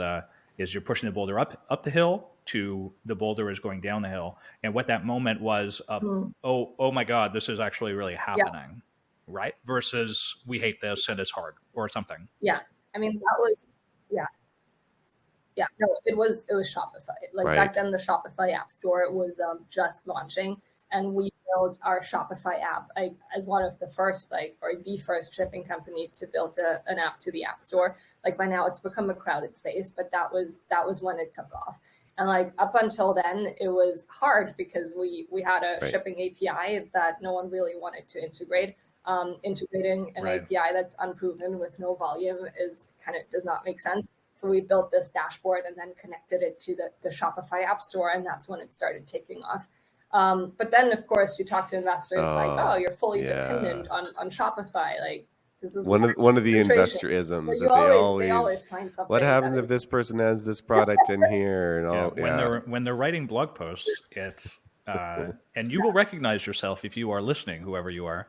is you're pushing the boulder up the hill to the boulder is going down the hill. And what that moment was of, oh my God, this is actually really happening, right? Versus we hate this and it's hard or something. Yeah. I mean, that was, yeah. Yeah, no, it was Shopify. Like back then, the Shopify App Store was just launching, and we built our Shopify app like as one of the first, or the first shipping company to build an app to the App Store. Like by now, it's become a crowded space, but that was when it took off. And like up until then, it was hard because we had a shipping API that no one really wanted to integrate. Integrating an API that's unproven with no volume does not make sense. So we built this dashboard and then connected it to the Shopify App Store, and that's when it started taking off. But then, of course, you talk to investors you're fully dependent on Shopify. Like this is one of the investorisms that they always find something. What happens if this person has this product in here? And all, when they're writing blog posts, it's and you will recognize yourself if you are listening, whoever you are.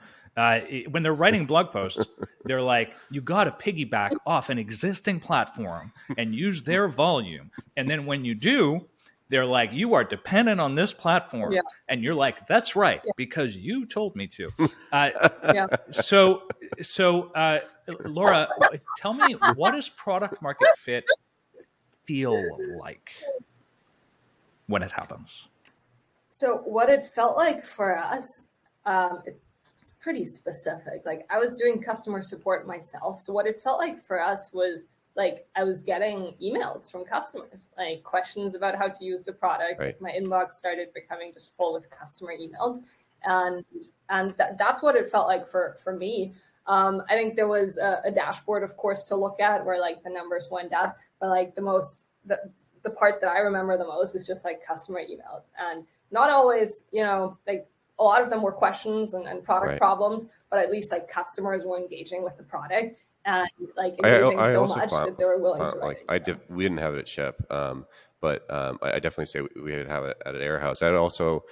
When they're writing blog posts, they're like, you got to piggyback off an existing platform and use their volume. And then when you do, they're like, you are dependent on this platform. Yeah. And you're like, that's right, because you told me to. So Laura, tell me, what does product market fit feel like when it happens? So what it felt like for us, it's pretty specific. Like I was doing customer support myself. So what it felt like for us was like I was getting emails from customers, like questions about how to use the product. Right. My inbox started becoming just full with customer emails. And that's what it felt like for me. I think there was a dashboard, of course, to look at where like the numbers went up. But like the part that I remember the most is just like customer emails. And not always, like a lot of them were questions and product problems, but at least like customers were engaging with the product and like engaging so much that they were willing to write. We didn't have it at Shyp, but I definitely say we had have it at an Airhouse. I'd also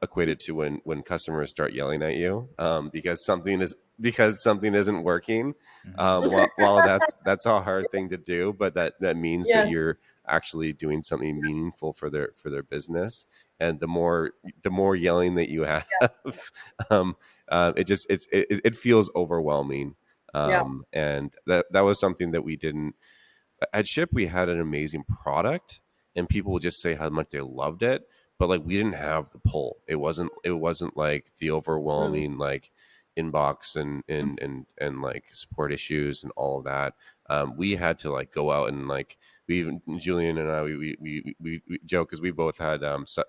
equate it to when customers start yelling at you because something isn't working. While that's a hard thing to do, but that means that you're actually doing something meaningful for their business. And the more yelling that you have, it feels overwhelming. And that was something that we didn't at Shyp. We had an amazing product, and people would just say how much they loved it, but like we didn't have the pull. It wasn't like the overwhelming like inbox and like support issues and all of that. We had to like go out and like Julian and I we joke because we both had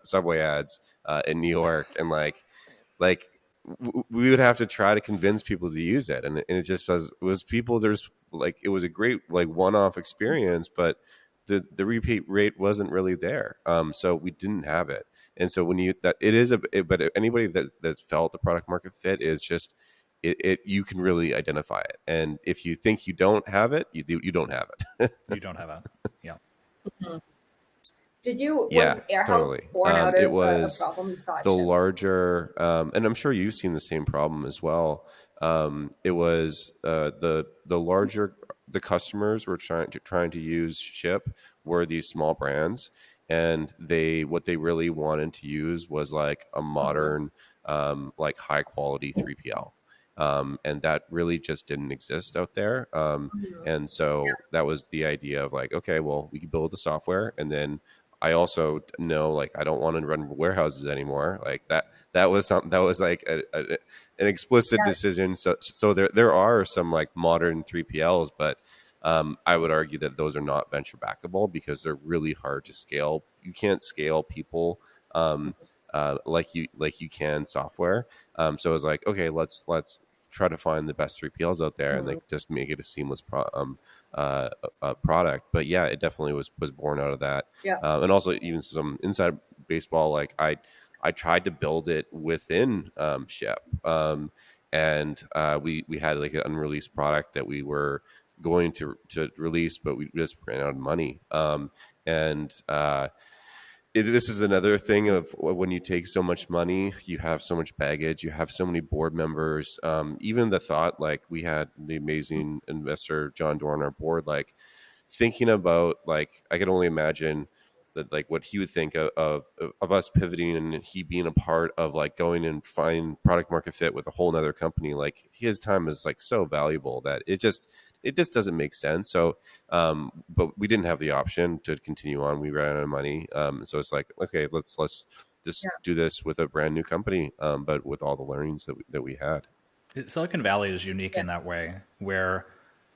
subway ads in New York, and like we would have to try to convince people to use it, and it just was people. There's like it was a great like one-off experience, but the repeat rate wasn't really there. So we didn't have it, and so but anybody that felt the product market fit is just it you can really identify it, and if you think you don't have it, you don't have it. You don't have it. Yeah. Mm-hmm. Was Airhouse born out of a problem you saw at the Shyp? larger, and I'm sure you've seen the same problem as well. It was the larger the customers were trying to use Shyp were these small brands, and what they really wanted to use was like a modern, like high quality 3PL. And that really just didn't exist out there. And so that was the idea of like, okay, well, we could build the software, and then I also know like I don't want to run warehouses anymore. Like that was something that was like an explicit decision. So there are some like modern 3PLs, but I would argue that those are not venture backable because they're really hard to scale. You can't scale people like you can software. So it was like, okay, let's try to find the best 3PLs out there and like just make it a seamless product. But yeah, it definitely was born out of that. And also even some inside baseball, like I tried to build it within Shyp. And we had like an unreleased product that we were going to release, but we just ran out of money. This is another thing of when you take so much money, you have so much baggage, you have so many board members. Even the thought, like we had the amazing investor John Doerr on our board, like thinking about like, I can only imagine that like what he would think of us pivoting and he being a part of like going and find product market fit with a whole nother company. Like his time is like so valuable that it just doesn't make sense. So but we didn't have the option to continue on. We ran out of money. So it's like, okay, let's just do this with a brand new company, but with all the learnings that we had. Silicon Valley is unique in that way, where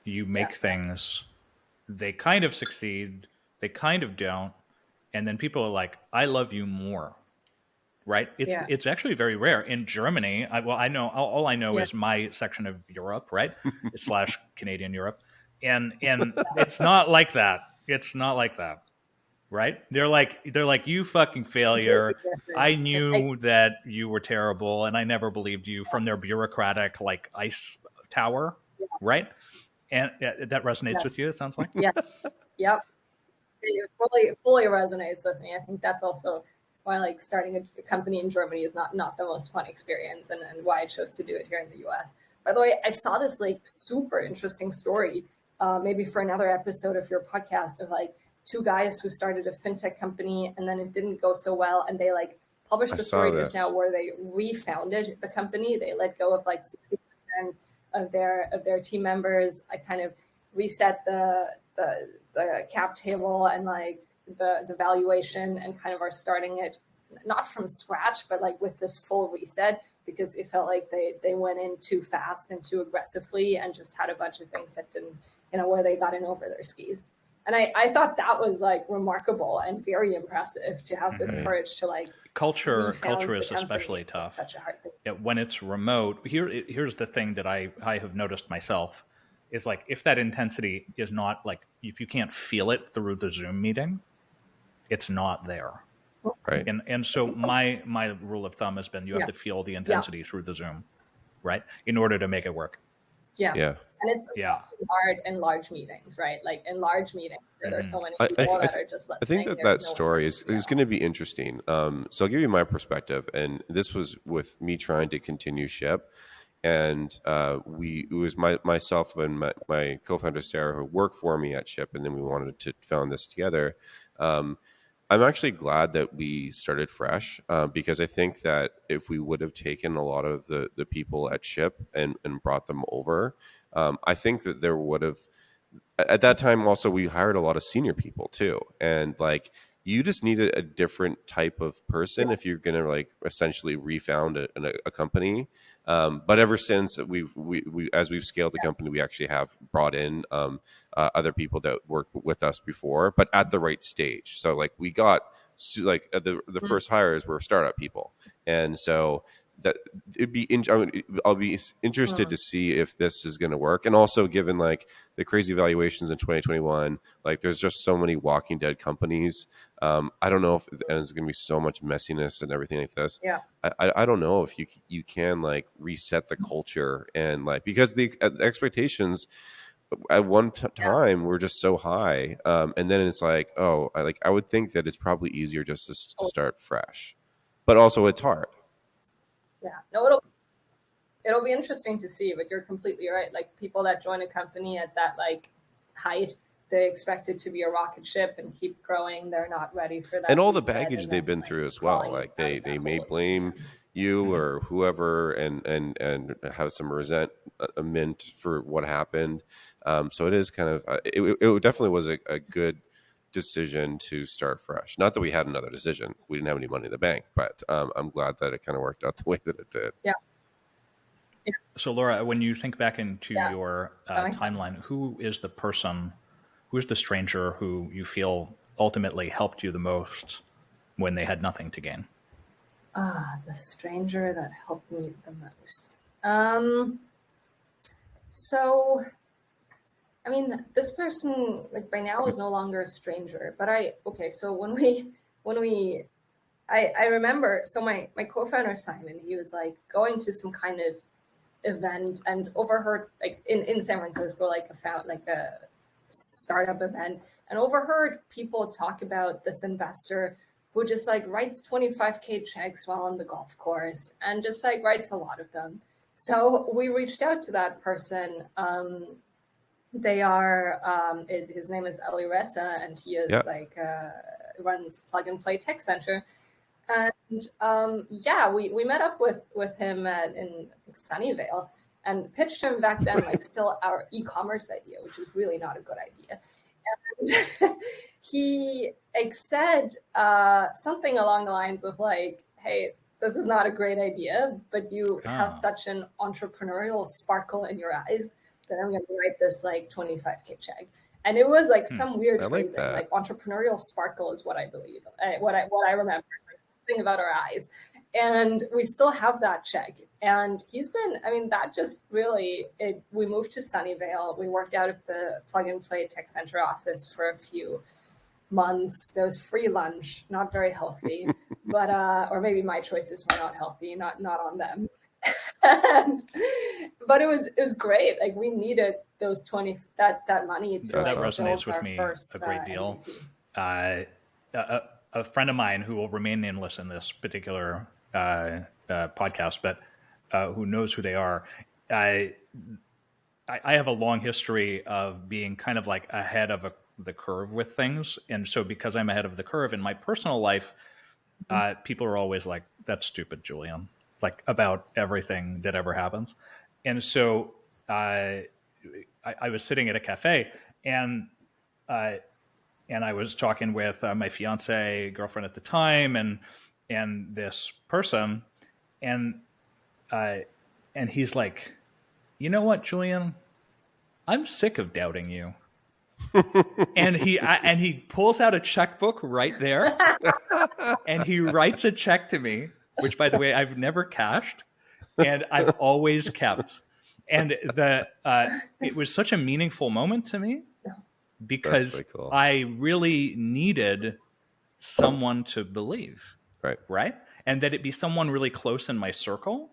you make things, they kind of succeed, they kind of don't, and then people are like, "I love you more." Right? It's actually very rare in Germany. I know all I know is my section of Europe, right? Slash Canadian Europe, and it's not like that. It's not like that. Right? They're like, you fucking failure. I knew that you were terrible, and I never believed you, from their bureaucratic like ice tower, right? And that resonates with you. It sounds like. Yep. It fully resonates with me. I think that's also why like starting a company in Germany is not the most fun experience, and why I chose to do it here in the US. By the way, I saw this like super interesting story, maybe for another episode of your podcast, of like two guys who started a fintech company and then it didn't go so well, and they like published a story just now where they refounded the company. They let go of like 60% of their team members. I kind of reset the cap table and like the valuation, and kind of are starting it not from scratch, but like with this full reset, because it felt like they went in too fast and too aggressively and just had a bunch of things that didn't, where they got in over their skis. And I thought that was like remarkable and very impressive to have this courage to like culture is especially tough. It's such a hard thing. Yeah, when it's remote, here's the thing that I have noticed myself is like, if that intensity is not like, if you can't feel it through the Zoom meeting, it's not there. Right. And so my rule of thumb has been, you have to feel the intensity through the Zoom, right, in order to make it work. Yeah. And it's especially hard in large meetings, right? Like in large meetings where there's so many people that are just listening. I think that story is going to be interesting. So I'll give you my perspective. And this was with me trying to continue Shyp. And it was myself and my co-founder, Sarah, who worked for me at Shyp. And then we wanted to found this together. I'm actually glad that we started fresh, because I think that if we would have taken a lot of the people at Shyp and brought them over, I think that there would have, at that time also, we hired a lot of senior people too. And like, you just needed a different type of person if you're going to like essentially refound a company. But ever since as we've scaled the company, we actually have brought in other people that worked with us before, but at the right stage. So like we got like the first hires were startup people, and so that I'll be interested to see if this is going to work. And also, given like the crazy valuations in 2021, like there's just so many Walking Dead companies. I don't know if there's going to be so much messiness and everything like this. I don't know if you can like reset the culture, and like, because the expectations at one time were just so high, and then it's like, I would think that it's probably easier just to start fresh, but also it's hard. Yeah, no, it'll be interesting to see, but you're completely right. Like people that join a company at that like height, they expect it to be a rocket ship and keep growing. They're not ready for that. And all the baggage they've been through as well. Like they may blame you or whoever and have some resentment for what happened. So it is kind of, it definitely was a good decision to start fresh. Not that we had another decision. We didn't have any money in the bank, but I'm glad that it kind of worked out the way that it did. Yeah. So Laura, when you think back into your timeline, who is the stranger who you feel ultimately helped you the most when they had nothing to gain? The stranger that helped me the most. So, I mean, this person, like by now, is no longer a stranger. But so I remember. So my co-founder Simon, he was like going to some kind of event and overheard, like in San Francisco, like a startup event, and overheard people talk about this investor who just like writes 25K checks while on the golf course, and just like writes a lot of them. So we reached out to that person, They are. His name is Ali Ressa, and he is runs Plug and Play Tech Center. And we met up with him in I think Sunnyvale and pitched him back then like still our e-commerce idea, which is really not a good idea. And he said something along the lines of like, "Hey, this is not a great idea, but you have such an entrepreneurial sparkle in your eyes that I'm going to write this like 25K check." And it was like some weird phrasing, like entrepreneurial sparkle is what I believe, what I remember, like something about our eyes. And we still have that check. And he's been, I mean, that just really, we moved to Sunnyvale. We worked out of the Plug and Play Tech Center office for a few months. There was free lunch, not very healthy, but, or maybe my choices were not healthy, not on them. But it was great. Like we needed those 20 that money to that resonates with me a great deal. A friend of mine who will remain nameless in this particular podcast, but who knows who they are. I have a long history of being kind of like ahead of the curve with things, and so because I'm ahead of the curve in my personal life, people are always like, "That's stupid, Julian." Like about everything that ever happens. And so I was sitting at a cafe and I was talking with my fiance, girlfriend at the time, and this person, and he's like, "You know what, Julian? I'm sick of doubting you." and he pulls out a checkbook right there and he writes a check to me, which, by the way, I've never cashed, and I've always kept. And it was such a meaningful moment to me because cool. I really needed someone to believe, right? And that it be someone really close in my circle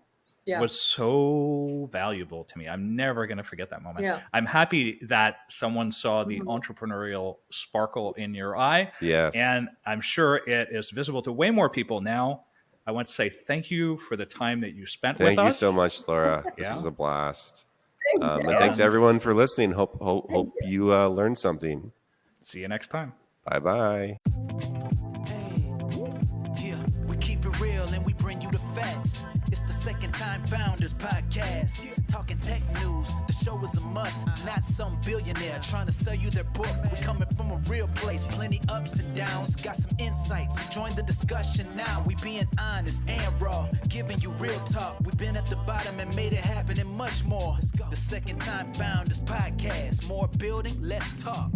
was so valuable to me. I'm never going to forget that moment. Yeah. I'm happy that someone saw the entrepreneurial sparkle in your eye. Yes. And I'm sure it is visible to way more people now. I want to say thank you for the time that you spent with us. Thank you so much, Laura. This was a blast. And thanks everyone for listening. Hope you learned something. See you next time. Bye-bye. We keep it real and we bring you the facts. It's the Second Time Founders podcast. Talking tech news. The show is a must. Not some billionaire trying to sell you their book. We coming from a real place. Plenty ups and downs. Got some insights. Join the discussion now. We being honest and raw. Giving you real talk. We've been at the bottom and made it happen and much more. The Second Time Founders podcast. More building, less talk.